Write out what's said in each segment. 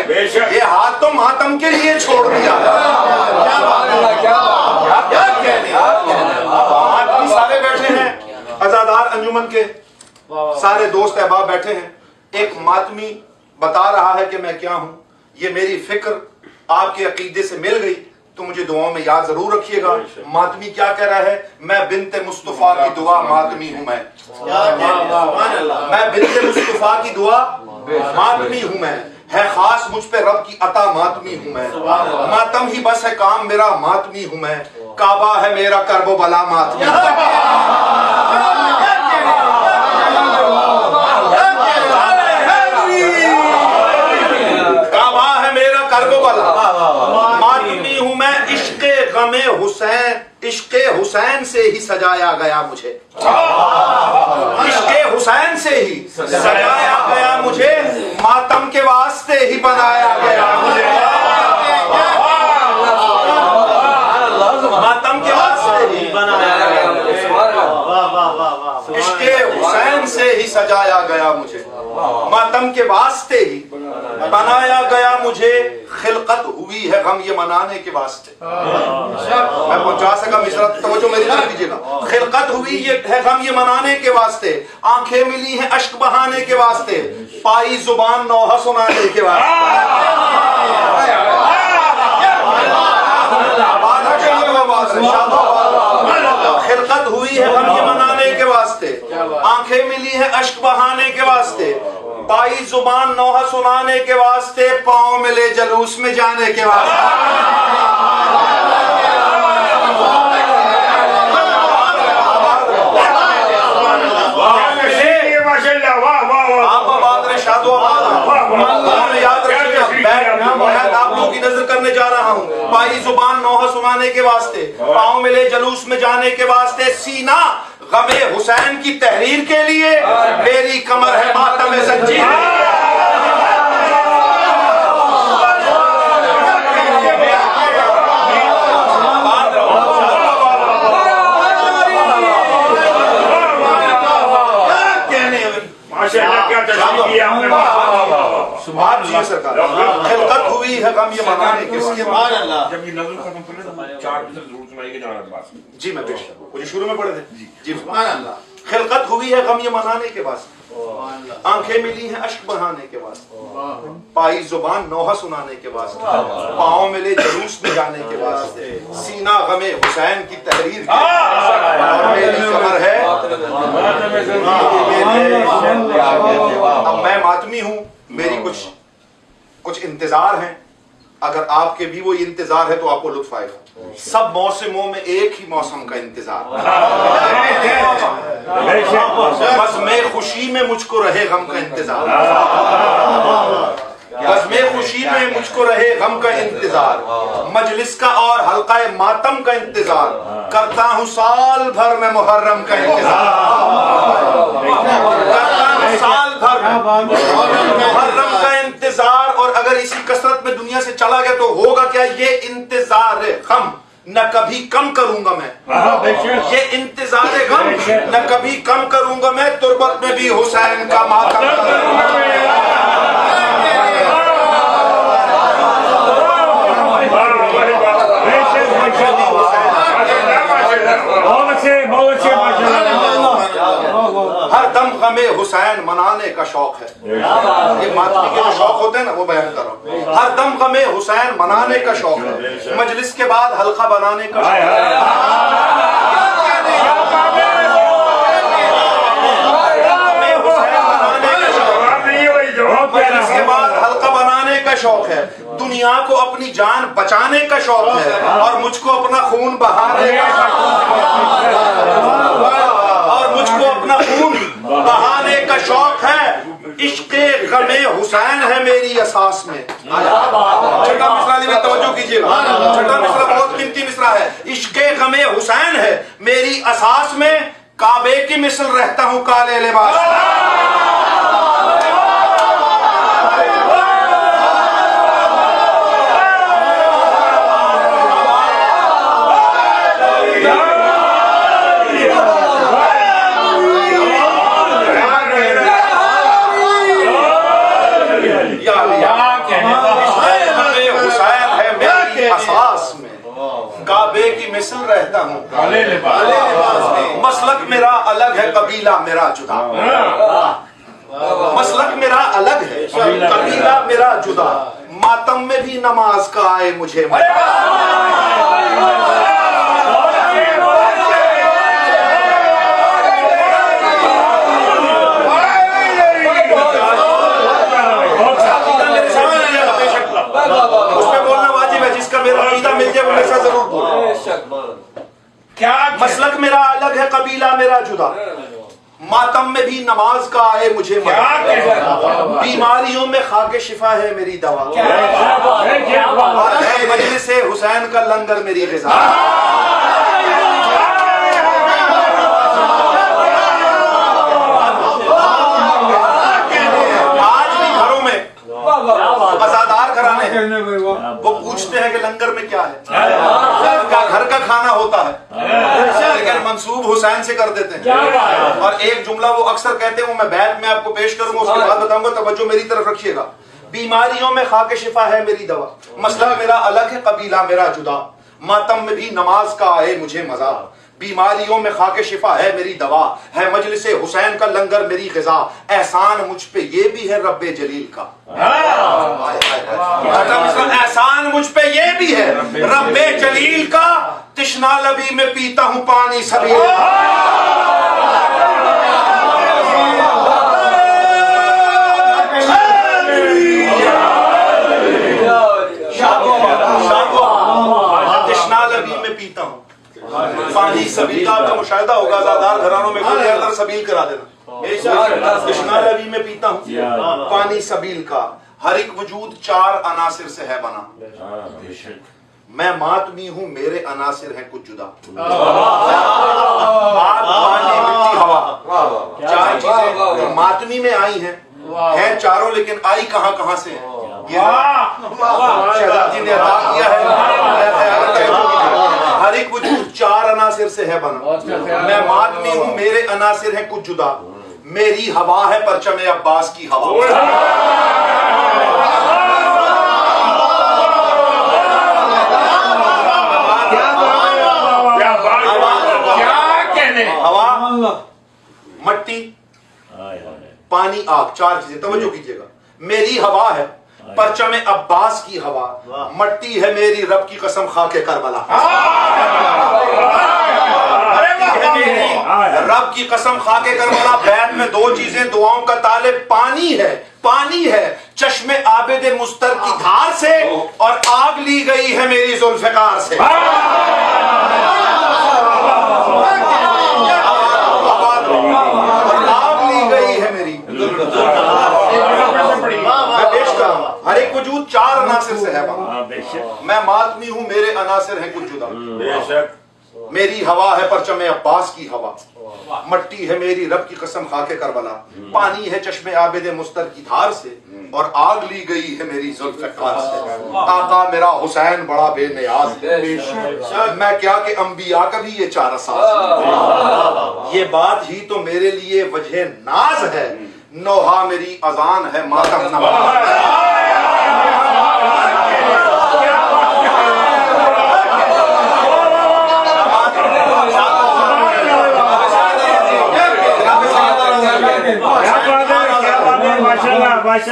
ये हाथ तो मातम के लिए छोड़ दिया। आदमी सारे बैठे हैं, अजादार अंजुमन के सारे दोस्त अहबाब बैठे हैं। एक मातमी बता रहा है कि मैं क्या हूं, ये मेरी फिक्र आपके अकीदे से मिल गई तो मुझे दुआओं में याद जरूर रखिएगा। मातमी क्या कह रहा है, मैं बिनते मुस्तफा की दुआ मातमी हूं, मैं बिनते मुस्तफा की दुआ मातमी हूं, मैं है खास मुझ पे रब की अता मातमी हूं मैं। मातम ही बस है काम मेरा मातमी हूं मैं। काबा है मेरा करबो बला मातमी। काबा है मेरा करबो बला मातमी हूं मैं। इश्क़े गमे हुसैन, इश्क़े हुसैन से ही सजाया गया मुझे। इश्क़े हुसैन से ही सजाया गया मुझे। मातम के वास्ते ही बनाया गया मुझे। मातम के वास्ते ही बनाया गया मुझे। इश्क़े हुसैन से ही सजाया गया मुझे। मातम के वास्ते ही बनाया गया मुझे। खिलकत हुई है गम ये मनाने के वास्ते। मैं पहुंचा सका मिसरा, तवज्जो मेरी तरफ दीजिएगा। खिलकत हुई ये है गम ये मनाने के वास्ते। आंखें मिली हैं अश्क बहाने के वास्ते। पाई जुबान नौहा सुनाने के वास्ते। खिलकत हुई है गम ये मनाने के वास्ते। आंखें मिली हैं अश्क बहाने के वास्ते। पाई जुबान नौहा सुनाने के वास्ते। पांव मिले जलूस में जाने के वास्ते। आप लोगों की नजर करने जा रहा हूँ। पाई जुबान नौहा सुनाने के वास्ते। पांव मिले जलूस में जाने के वास्ते। सीना गमे हुसैन की तहरीर के लिए। मेरी कमर है मातम जंजीर। सरकार खिलकत हुई है गम ये मनाने के। जब ये नज़र खत्म कर ले तो 4 मिनट जरूर सुनाएंगे जाना बात। जी मैं पेश वो जो शुरू में पढ़े थे जी। खिलकत हुई है गम ये मनाने के वास्ते। आंखें मिली हैं अश्क बहाने के वास्ते। पाई जुबान नौहा सुनाने के वास्ते। पांव मिले जलूस में जाने के वास्ते। सीना गमे हुसैन की तहरीर के। मेरी कमर है। अब मैं मातमी हूँ, मेरी कुछ इंतजार हैं। अगर आपके भी वो इंतजार है तो आपको लुत्फ आएगा। सब मौसमों में एक ही मौसम का इंतजार। बस मैं खुशी में मुझको रहे गम का इंतजार। बस मैं खुशी में मुझको रहे गम का इंतजार। मजलिस का और हल्का मातम का इंतजार करता हूँ। साल भर में मुहर्रम का इंतजार करता हूँ। साल भर मुहर्रम का इंतजार। और अगर इसी कसरत में दुनिया से चला गया तो होगा क्या, ये इंतजार गम न कभी कम करूंगा मैं। ये इंतजार गम न कभी कम करूंगा मैं। तुरबत में भी हुसैन का मातम हर दम गमे हुसैन मनाने का शौक है। ये मातमी के जो शौक होते हैं ना वो बयान कर रहा हूँ। हर दम गमे हुसैन मनाने का शौक है। मजलिस के बाद हल्का बनाने का शौक है। मजलिस के बाद हल्का बनाने का शौक है। दुनिया को अपनी जान बचाने का शौक है और मुझको अपना खून बहाने का शौक है। और मुझको अपना खून बहाने का शौक है। इश्क़े गमे हुसैन है मेरी असास में। छठा मिसरा में तवज्जो कीजिएगा। छठा मिसरा बहुत कीमती मिसरा है। इश्क़े गमे हुसैन है मेरी असास में। काबे की मिसल रहता हूँ काले लिबास। मिसल रहता हूँ काले लिबास में। मसलक मेरा अलग है, कबीला मेरा जुदा। मसलक मेरा अलग है, कबीला मेरा जुदा। मातम में भी नमाज का आए मुझे मजा। उसमें बोलना वाजिब है, जिसका मेरा अकीदा मिल जाए वो मेरे साथ जरूर बोले। क्या मसलक मेरा अलग है, कबीला मेरा जुदा। मातम में भी नमाज का आए मुझे मजा। बीमारियों में खाके शिफा है मेरी दवा, और है मजलिस हुसैन का लंगर मेरी ग़िज़ा। आज भी घरों में मज़ादार घराने हैं, वो पूछते हैं कि लंगर में क्या है। घर का खाना होता है लेकिन मंसूब हुसैन से कर देते हैं। और एक जुमला वो अक्सर कहते हैं, वो मैं बैठ में आपको पेश करूंगा, उसके बाद बताऊंगा, तवज्जो मेरी तरफ रखिएगा। बीमारियों में खाके शिफा है मेरी दवा। मसला मेरा अलग है, कबीला मेरा जुदा। मातम में भी नमाज का आए मुझे मजा। बीमारियों में खाके शिफा है मेरी दवा, है मजलिस हुसैन का लंगर मेरी ग़िज़ा। एहसान मुझ पे ये भी है रब्बे जलील का। एहसान मुझ पे ये भी है रब्बे जलील का। तिश्ना लबी में पीता हूँ पानी सबील। तिश्ना लबी में पीता हूँ पानी सबील का। आपका मुशाहिदा होगा ज़ादार घरानों में कोई अंदर सबील करा देना। तिश्ना लबी में पीता हूँ पानी सबील का। हर एक वजूद चार अनासिर से है बना। मैं मातमी हूँ मेरे अनासिर हैं कुछ जुदा। आग पानी मिट्टी हवा, चार चीजें जो मातमी में आई हैं चारों, लेकिन आई कहाँ कहाँ से है ये शहजाद जी ने अता किया है। हर एक वजूद चार अनासिर से है बना। मैं मातमी हूँ मेरे अनासिर हैं कुछ जुदा। मेरी हवा है परचम अब्बास की हवा। हवा, मट्टी, पानी, आग, चार चीजें। तवज्जो कीजिएगा। मेरी हवा है परचम अब्बास की हवा। मट्टी है मेरी रब की कसम खाके करबला। रब की कसम खाके करबला। बैत में दो चीजें दुआओं का तालिब। पानी है चश्मे आबिद मुस्तर की धार से, और आग ली गई है मेरी जुल्फ़िकार से। आग ली गई है मेरी। मैं पेश करूंगा। हर एक वजूद चार अनासिर से है बना। मैं मातमी हूँ मेरे अनासिर हैं कुछ जुदा। मेरी हवा है परचम अब्बास की हवा। मट्टी है मेरी रब की कसम खाके करबला। पानी है चश्मे आबिद मुस्तर की धार से, और आग ली गई है मेरी जुल्फ़िकार से। आका मेरा हुसैन बड़ा बेनियाज है। मैं क्या कि अंबिया का भी ये चार असास। ये बात ही तो मेरे लिए वजह नाज है। नौहा मेरी अजान है मातम नमाज।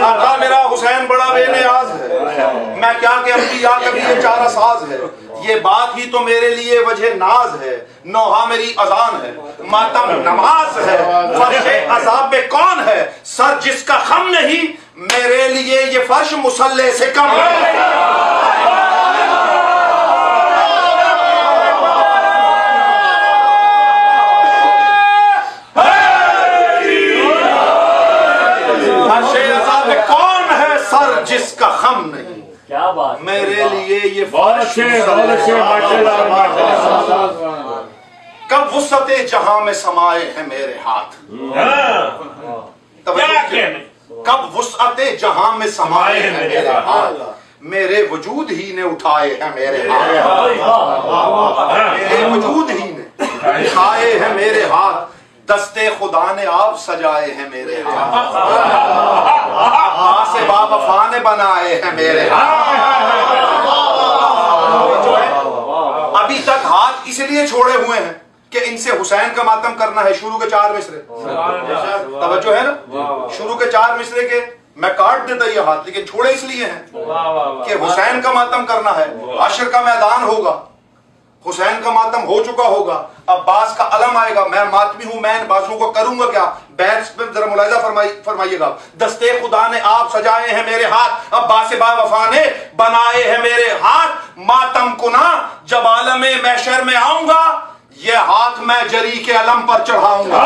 आका मेरा हुसैन बड़ा बेनियाज है। मैं क्या कि अंबिया का भी ये चार असास है। ये बात ही तो मेरे लिए वजह नाज है। नौहा मेरी अजान है मातम नमाज है। फर्श अज़ाब पे कौन है सर जिसका खम नहीं। मेरे लिए ये फर्श मुसल्ले से कम है। कौन है सर जिसका खम नहीं। क्या बात। मेरे लिए ये बहुत अच्छे कब वुसअते जहां में समाये हैं मेरे हाथ। कब वुसअते जहां में समाये हैं मेरे हाथ। मेरे वजूद ही ने उठाए हैं मेरे हाथ। मेरे वजूद ही ने उठाए हैं मेरे हाथ। दस्ते खुदा ने आप सजाए हैं मेरे हाथ। से बावफा ने बनाए हैं मेरे हाथ। अभी तक हाथ इसलिए छोड़े हुए हैं कि इनसे हुसैन का मातम करना है। शुरू के 4 मिसरे, तवज्जो है ना, शुरू के 4 मिसरे के मैं काट देता ये हाथ, लेकिन छोड़े इसलिए हैं कि हुसैन का मातम करना है। हश्र का मैदान होगा, हुसैन का मातम हो चुका होगा, अब्बास का अलम आएगा, मैं मातमी हूं, मैं इन बाजुओं को करूंगा क्या। बैर में जरा मुलाहिजा फरमाइएगा, दस्ते खुदा ने आप सजाए हैं मेरे हाथ, अब्बास बावफा ने बनाए हैं मेरे हाथ, मातम कुना जब आलमे महशर में आऊंगा, ये हाथ मैं जरी के अलम पर चढ़ाऊंगा।